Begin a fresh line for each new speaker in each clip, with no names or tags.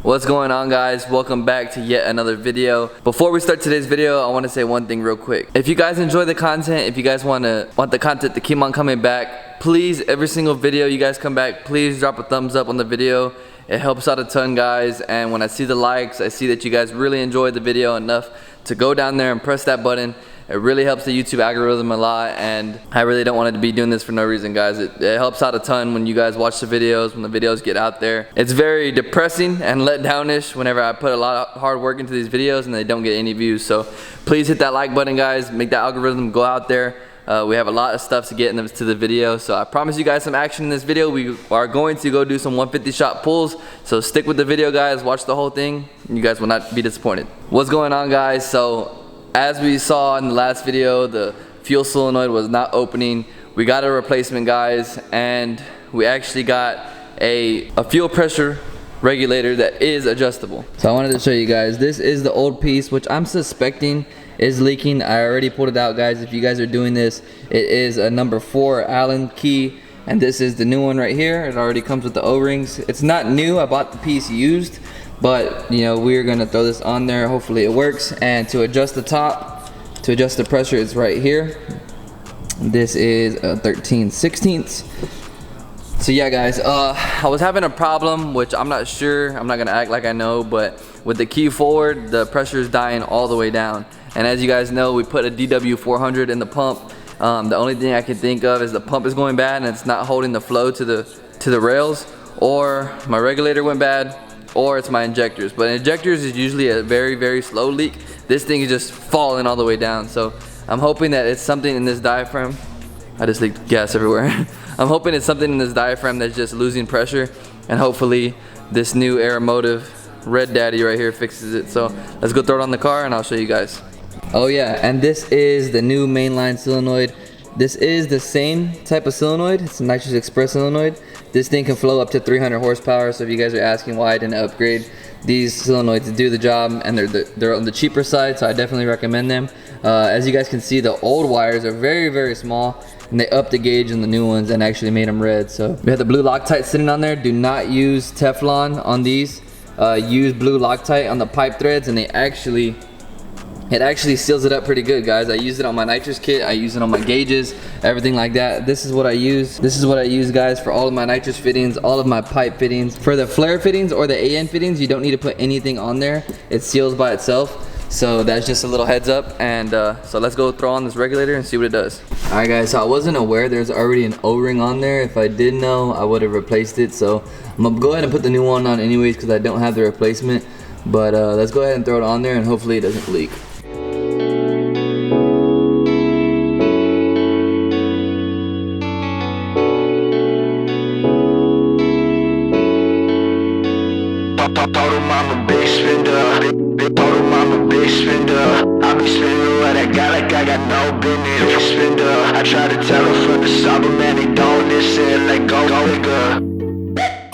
What's going on, guys? Welcome back to yet another video. Before we start today's video, I want to say one thing real quick. If you guys enjoy the content, if you guys want the content to keep on coming back, please, every single video you guys come back, please drop a thumbs up on the video. It helps out a ton, guys, and when I see the likes, I see that you guys really enjoyed the video enough to go down there and press that button. It really helps the YouTube algorithm a lot, and I really don't want it to be doing this for no reason, guys. It helps out a ton when you guys watch the videos, when the videos get out there. It's very depressing and letdownish whenever I put a lot of hard work into these videos and they don't get any views. So please hit that like button, guys. Make that algorithm go out there. We have a lot of stuff to get into the video, so I promise you guys some action in this video. We are going to go do some 150 shot pulls, so stick with the video, guys. Watch the whole thing. You guys will not be disappointed. What's going on, guys? So as we saw in the last video, the fuel solenoid was not opening. We got a replacement, guys, and we actually got a fuel pressure regulator that is adjustable. So I wanted to show you guys, this is the old piece, which I'm suspecting is leaking. I already pulled it out, guys. If you guys are doing this, it is a number 4 Allen key, and this is the new one right here. It already comes with the O-rings. It's not new. I bought the piece used, but you know, we're gonna throw this on there. Hopefully it works. And to adjust the top, to adjust the pressure, it's right here. This is a 13/16. So yeah, guys, I was having a problem, which I'm not sure, I'm not gonna act like I know, but with the key forward, the pressure is dying all the way down. And as you guys know, we put a DW400 in the pump. The only thing I can think of is the pump is going bad and it's not holding the flow to the rails, or my regulator went bad, or it's my injectors. But injectors is usually a very, very slow leak. This thing is just falling all the way down. So I'm hoping that it's something in this diaphragm. I just leaked gas everywhere. I'm hoping it's something in this diaphragm that's just losing pressure, and hopefully this new Aeromotive Red Daddy right here fixes it. So let's go throw it on the car and I'll show you guys. Oh yeah, and this is the new mainline solenoid. This is the same type of solenoid. It's a Nitrous Express solenoid. This thing can flow up to 300 horsepower. So if you guys are asking why I didn't upgrade, these solenoids do the job, and they're on the cheaper side, so I definitely recommend them. As you guys can see, the old wires are very, very small, and they upped the gauge in the new ones and actually made them red. So we have the blue Loctite sitting on there. Do not use Teflon on these. Use blue Loctite on the pipe threads, and it actually seals it up pretty good, guys. I use it on my nitrous kit, I use it on my gauges, everything like that. This is what I use. This is what I use, guys, for all of my nitrous fittings, all of my pipe fittings. For the flare fittings or the AN fittings, you don't need to put anything on there. It seals by itself. So that's just a little heads up. And so let's go throw on this regulator and see what it does. All right, guys, so I wasn't aware there's already an O-ring on there. If I did know, I would have replaced it. So I'm gonna go ahead and put the new one on anyways, because I don't have the replacement. But let's go ahead and throw it on there, and hopefully it doesn't leak.
I try to tell her from the start, but man, they don't listen. Like go,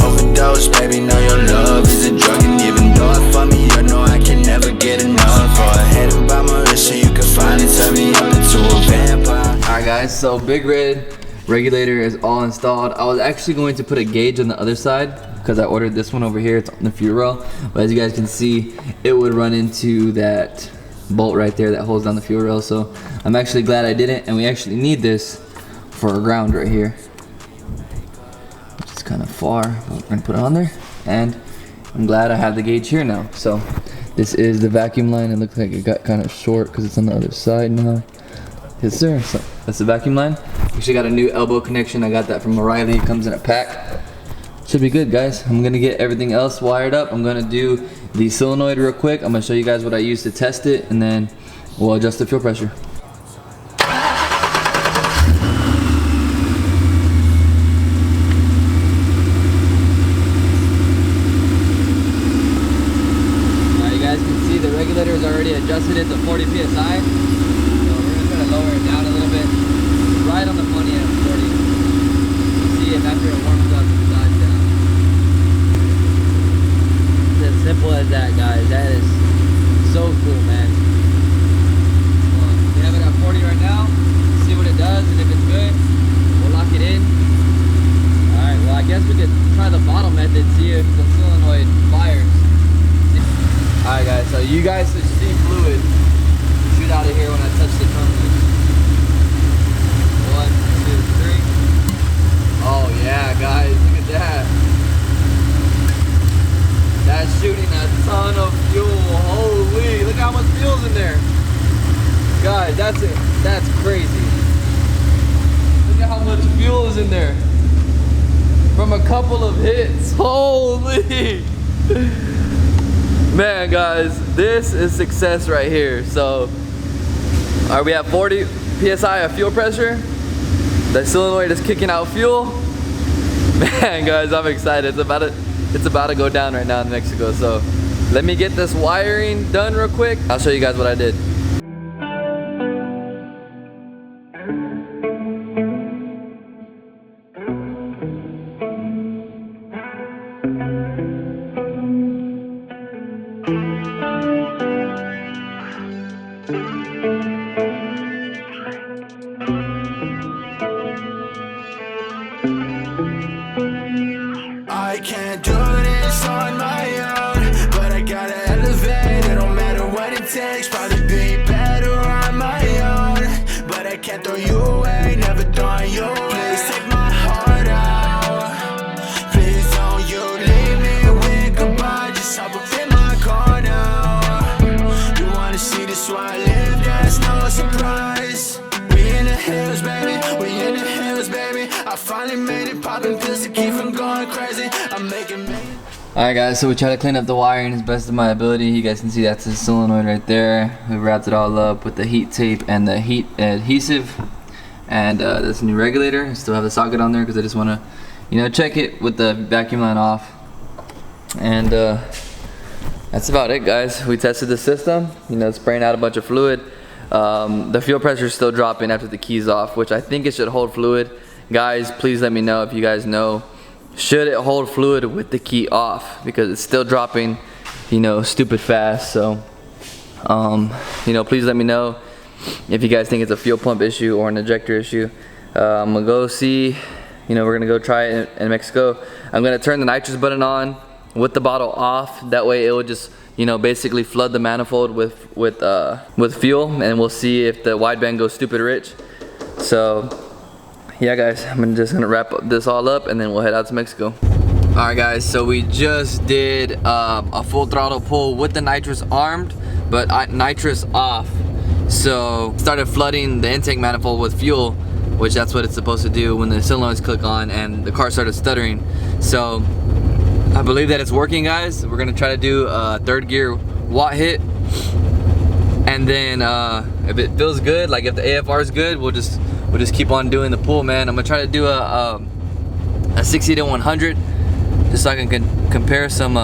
overdose, baby, know your love is a drug. And even though I fuck me, you know I can never get enough. For a head by my wrist, so you can finally turn me up into a vampire.
Alright, guys, so big red regulator is all installed. I was actually going to put a gauge on the other side, because I ordered this one over here. It's on the fuel rail, but as you guys can see, it would run into that bolt right there that holds down the fuel rail. So I'm actually glad I didn't, and we actually need this for a ground right here, which is kind of far, but we're gonna put it on there. And I'm glad I have the gauge here now. So this is the vacuum line. It looks like it got kind of short because it's on the other side now. Yes sir. So that's the vacuum line. Actually got a new elbow connection. I got that from O'Reilly. It comes in a pack. Should be good, guys. I'm gonna get everything else wired up. I'm gonna do the solenoid real quick. I'm gonna show you guys what I use to test it, and then we'll adjust the fuel pressure. Now you guys can see the regulator is already adjusted it to 40 psi. So we're just gonna lower it down a little bit, right on the money at 40. See if after it warms up, it dies down. It's as simple as that, guys. That is so cool, man. We have it at 40 right now. See what it does, and if it's good, we'll lock it in. Alright, well, I guess we could try the bottle method, see if the solenoid fires. So you guys should see fluid shoot out of here when I touch the terminals. 1, 2, 3. Oh yeah, guys, look at that. That's shooting a ton of fuel. Holy, look how much fuel's in there. Guys, that's it. That's crazy. Look at how much fuel is in there. From a couple of hits. Holy. Man, guys, this is success right here. So, are we at 40 PSI of fuel pressure? The solenoid is kicking out fuel. Man, guys, I'm excited. It's about to go down right now in Mexico. So, let me get this wiring done real quick. I'll show you guys what I did.
I can't do this on my own, but I gotta elevate. It don't matter what it takes, probably be better on my own. But I can't throw you away, never throwing you away. Please take my heart out. Please don't you leave me with goodbye. Just hop up in my car now. You wanna see this why I live, that's no surprise. We in the hills, baby, we in the hills, baby. I finally made it, popping pills to keep from going crazy. I'm making
Alright guys, so we try to clean up the wiring as best of my ability. You guys can see that's the solenoid right there. We wrapped it all up with the heat tape and the heat adhesive. And this new regulator. I still have the socket on there because I just want to, you know, check it with the vacuum line off. And that's about it, guys. We tested the system, you know, spraying out a bunch of fluid. The fuel pressure is still dropping after the key's off, which I think it should hold fluid. Guys, please let me know if you guys know, should it hold fluid with the key off, because it's still dropping, you know, stupid fast. So you know, please let me know if you guys think it's a fuel pump issue or an ejector issue. I'm gonna go see, you know, we're gonna go try it in Mexico. I'm gonna turn the nitrous button on with the bottle off, that way it will just, you know, basically flood the manifold with fuel, and we'll see if the wideband goes stupid rich. So yeah, guys, I'm just gonna wrap this all up and then we'll head out to Mexico. Alright guys, so we just did a full throttle pull with the nitrous armed, but nitrous off. So started flooding the intake manifold with fuel, which that's what it's supposed to do when the solenoids click on, and the car started stuttering. So I believe that it's working, guys. We're gonna try to do a third gear watt hit, and then if it feels good, like if the AFR is good, we'll just keep on doing the pull, man. I'm gonna try to do a 60 to 100, just so I can compare some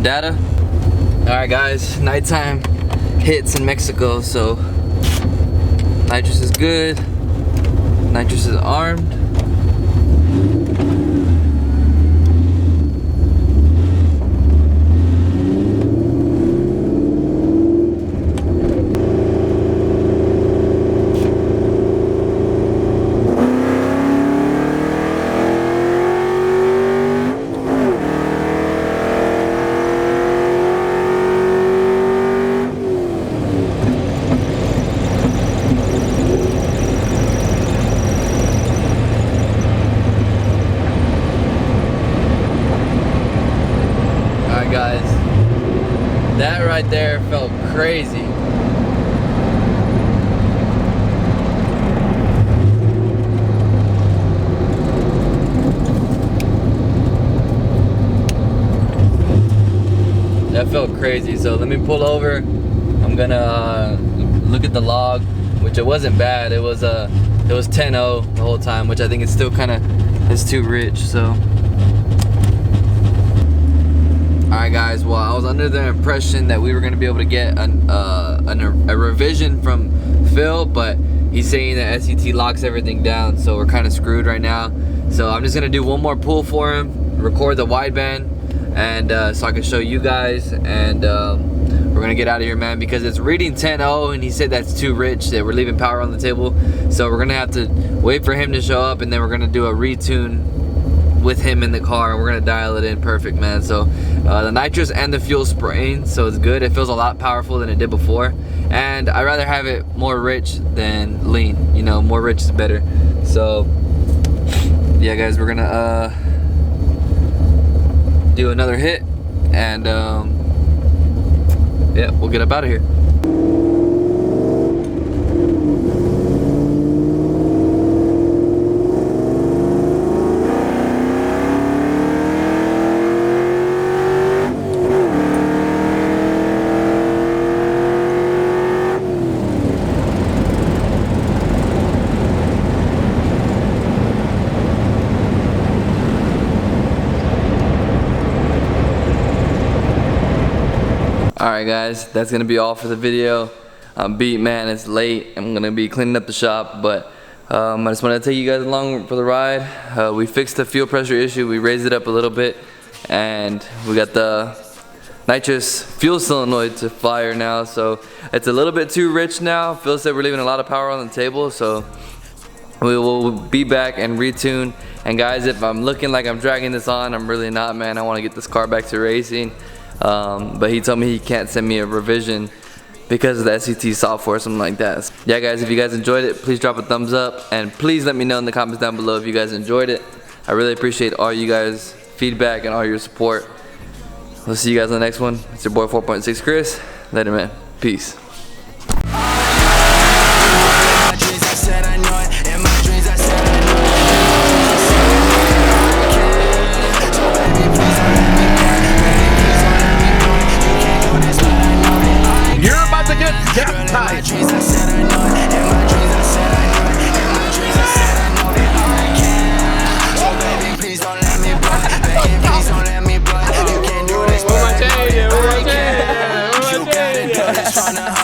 data. All right, guys, nighttime hits in Mexico, so nitrous is good, nitrous is armed. Guys, that right there felt crazy. That felt crazy. So let me pull over. I'm gonna look at the log, which it wasn't bad. It was 10-0 the whole time, which I think it's still kind of is too rich. So. Alright guys, well, I was under the impression that we were going to be able to get a revision from Phil, but he's saying that SET locks everything down, so we're kind of screwed right now. So I'm just going to do one more pull for him, record the wideband, and so I can show you guys, and we're going to get out of here, man, because it's reading 10-0, and he said that's too rich, that we're leaving power on the table. So we're going to have to wait for him to show up, and then we're going to do a retune with him in the car, and we're gonna dial it in perfect, man. So the nitrous and the fuel spraying, so it's good. It feels a lot powerful than it did before, and I'd rather have it more rich than lean. You know, more rich is better. So yeah, guys, we're gonna do another hit, and yeah, we'll get up out of here. Alright guys, that's gonna be all for the video. I'm beat, man, it's late. I'm gonna be cleaning up the shop, but I just wanted to take you guys along for the ride. We fixed the fuel pressure issue, we raised it up a little bit, and we got the nitrous fuel solenoid to fire now, so it's a little bit too rich now. Phil said we're leaving a lot of power on the table, so we will be back and retune. And guys, if I'm looking like I'm dragging this on, I'm really not, man. I want to get this car back to racing. But he told me he can't send me a revision because of the SCT software or something like that. Yeah guys, if you guys enjoyed it, please drop a thumbs up, and please let me know in the comments down below if you guys enjoyed it. I really appreciate all you guys' feedback and all your support. We'll see you guys on the next one. It's your boy 4.6Chris. Later, man. Peace.
Trying to